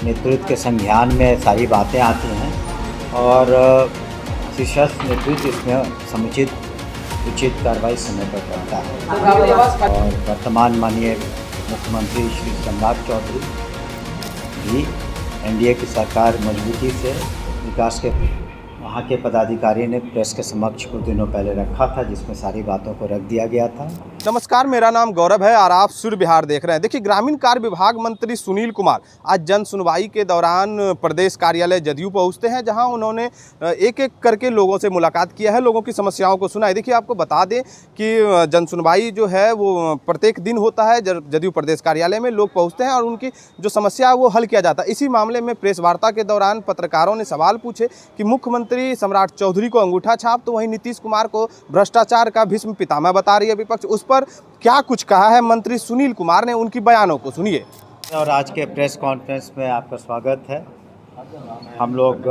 नेतृत्व के संज्ञान में सारी बातें आती हैं और शीर्षस्थ नेतृत्व इसमें समुचित उचित कार्रवाई समय पर करता है। और वर्तमान माननीय मुख्यमंत्री श्री सम्राट चौधरी भी एनडीए की सरकार मजबूती से विकास के वहाँ के पदाधिकारी ने प्रेस के समक्ष कुछ दिनों पहले रखा था, जिसमें सारी बातों को रख दिया गया था। नमस्कार, मेरा नाम गौरव है और आप सूर्य बिहार देख रहे हैं। देखिए, ग्रामीण कार्य विभाग मंत्री सुनील कुमार आज जन सुनवाई के दौरान प्रदेश कार्यालय जदयू पहुंचते हैं, जहां उन्होंने एक एक करके लोगों से मुलाकात किया है, लोगों की समस्याओं को सुना है। देखिए, आपको बता दें कि जन सुनवाई जो है वो प्रत्येक दिन होता है। जदयू प्रदेश कार्यालय में लोग पहुँचते हैं और उनकी जो समस्या है वो हल किया जाता है। इसी मामले में प्रेस वार्ता के दौरान पत्रकारों ने सवाल पूछे कि मुख्यमंत्री सम्राट चौधरी को अंगूठा छाप, तो वहीं नीतीश कुमार को भ्रष्टाचार का भीष्म पितामह बता रही है विपक्ष। उस पर क्या कुछ कहा है मंत्री सुनील कुमार ने, उनकी बयानों को सुनिए। और आज के प्रेस कॉन्फ्रेंस में आपका स्वागत है। हम लोग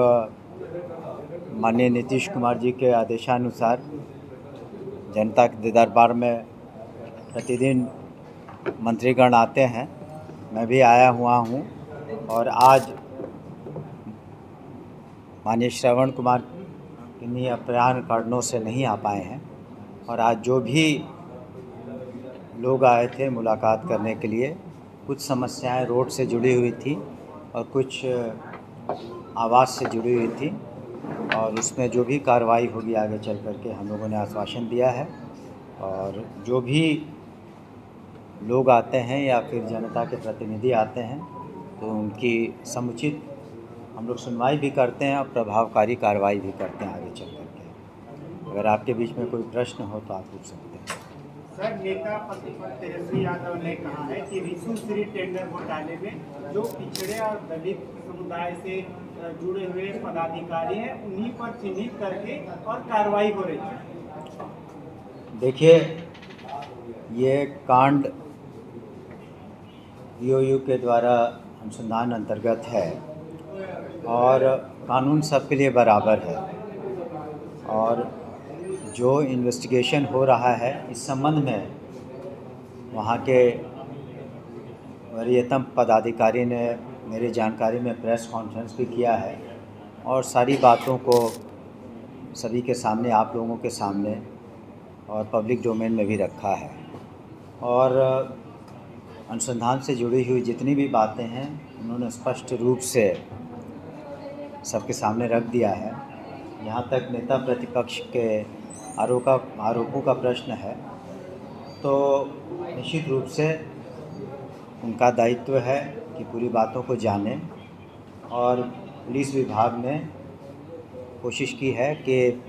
माननीय नीतीश कुमार जी के आदेशानुसार जनता के दरबार में प्रतिदिन मंत्रीगण आते हैं। मैं भी आया हुआ हूँ और आज माननीय श्रवण कुमार किन्हीं अप्रयाण कारणों से नहीं आ पाए हैं और आज जो भी लोग आए थे मुलाकात करने के लिए, कुछ समस्याएं रोड से जुड़ी हुई थी और कुछ आवास से जुड़ी हुई थी और उसमें जो भी कार्रवाई होगी आगे चल करके हम लोगों ने आश्वासन दिया है। और जो भी लोग आते हैं या फिर जनता के प्रतिनिधि आते हैं तो उनकी समुचित हम लोग सुनवाई भी करते हैं और प्रभावकारी कार्रवाई भी करते हैं आगे चल करके। अगर आपके बीच में कोई प्रश्न हो तो आप पूछ सकते हैं। सर, नेता प्रतिपक्ष तेजस्वी यादव ने कहा है कि रिशु श्री टेंडर घोटाले में जो पिछड़े और दलित समुदाय से जुड़े हुए पदाधिकारी हैं उन्हीं पर चिन्हित करके और कार्रवाई हो रही है। देखिए, ये कांड ईओयू के द्वारा अनुसंधान अंतर्गत है और कानून सबके लिए बराबर है और जो इन्वेस्टिगेशन हो रहा है इस संबंध में वहाँ के वरीयतम पदाधिकारी ने मेरी जानकारी में प्रेस कॉन्फ्रेंस भी किया है और सारी बातों को सभी के सामने, आप लोगों के सामने और पब्लिक डोमेन में भी रखा है। और अनुसंधान से जुड़ी हुई जितनी भी बातें हैं उन्होंने स्पष्ट रूप से सबके सामने रख दिया है। यहाँ तक नेता प्रतिपक्ष के आरोपों का प्रश्न है तो निश्चित रूप से उनका दायित्व है कि पूरी बातों को जानें और पुलिस विभाग ने कोशिश की है कि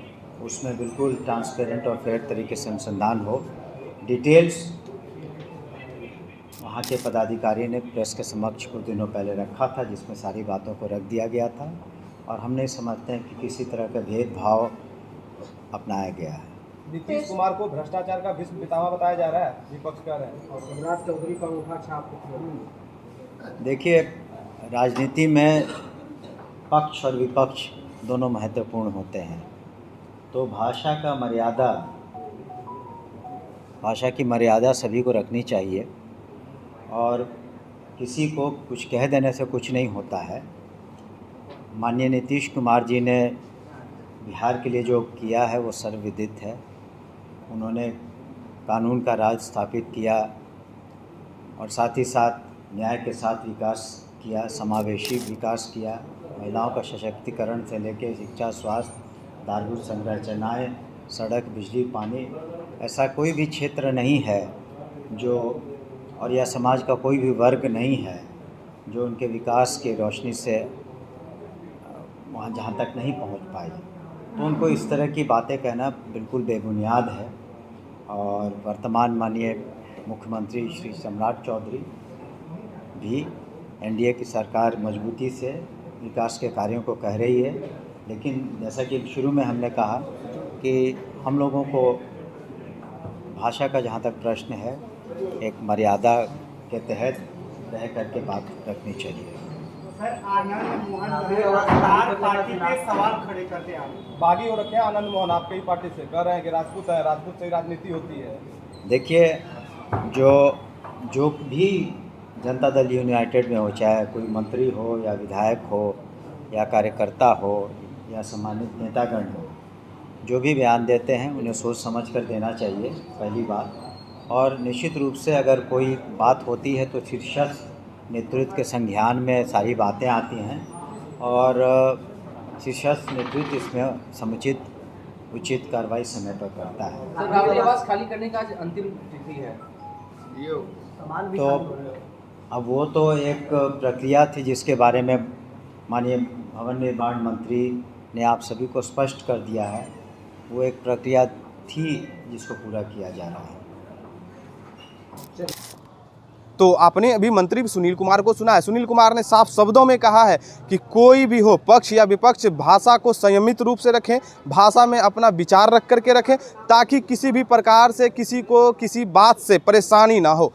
उसमें बिल्कुल ट्रांसपेरेंट और फेयर तरीके से अनुसंधान हो। डिटेल्स वहाँ के पदाधिकारी ने प्रेस के समक्ष कुछ दिनों पहले रखा था, जिसमें सारी बातों को रख दिया गया था और हम नहीं समझते हैं कि किसी तरह का भेदभाव अपनाया गया है। नीतीश कुमार को भ्रष्टाचार का भीष्म पितामह बताया जा रहा है, विपक्ष कह रहे हैं, और सम्राट चौधरी का अंगूठा छाप। देखिए, राजनीति में पक्ष और विपक्ष दोनों महत्वपूर्ण होते हैं, तो भाषा की मर्यादा सभी को रखनी चाहिए और किसी को कुछ कह देने से कुछ नहीं होता है। माननीय नीतीश कुमार जी ने बिहार के लिए जो किया है वो सर्वविदित है। उन्होंने कानून का राज स्थापित किया और साथ ही साथ न्याय के साथ विकास किया, समावेशी विकास किया। महिलाओं का सशक्तिकरण से लेकर शिक्षा, स्वास्थ्य, आधारभूत संरचनाएं, सड़क, बिजली, पानी, ऐसा कोई भी क्षेत्र नहीं है जो और यह समाज का कोई भी वर्ग नहीं है जो उनके विकास की रोशनी से वहाँ जहाँ तक नहीं पहुँच पाई। तो उनको इस तरह की बातें कहना बिल्कुल बेबुनियाद है। और वर्तमान माननीय मुख्यमंत्री श्री सम्राट चौधरी भी एनडीए की सरकार मजबूती से विकास के कार्यों को कह रही है, लेकिन जैसा कि शुरू में हमने कहा कि हम लोगों को भाषा का जहाँ तक प्रश्न है एक मर्यादा के तहत रह करके बात रखनी चाहिए। सर, आनंद मोहन पार्टी पे सवाल खड़े करते हैं, बागी हो रखे हैं आनंद मोहन आपके ही पार्टी से, कह रहे हैं कि राजपूत है, राजपूत से राजनीति होती है। देखिए, जो भी जनता दल यूनाइटेड में हो, चाहे कोई मंत्री हो या विधायक हो या कार्यकर्ता हो या सम्मानित नेतागण हो, जो भी बयान देते हैं उन्हें सोच समझ कर देना चाहिए, पहली बात। और निश्चित रूप से अगर कोई बात होती है तो शीर्षस्थ नेतृत्व के संज्ञान में सारी बातें आती हैं और शीर्षस्थ नेतृत्व इसमें समुचित उचित कार्रवाई समय पर करता है। सर, रावल निवास खाली करने का आज अंतिम तिथि है। तो अब वो तो एक प्रक्रिया थी जिसके बारे में माननीय भवन निर्माण मंत्री ने आप सभी को स्पष्ट कर दिया है। वो एक प्रक्रिया थी जिसको पूरा किया जा रहा है। तो आपने अभी मंत्री सुनील कुमार को सुना है। सुनील कुमार ने साफ शब्दों में कहा है कि कोई भी हो, पक्ष या विपक्ष, भाषा को संयमित रूप से रखें, भाषा में अपना विचार रख करके रखें, ताकि किसी भी प्रकार से किसी को किसी बात से परेशानी ना हो।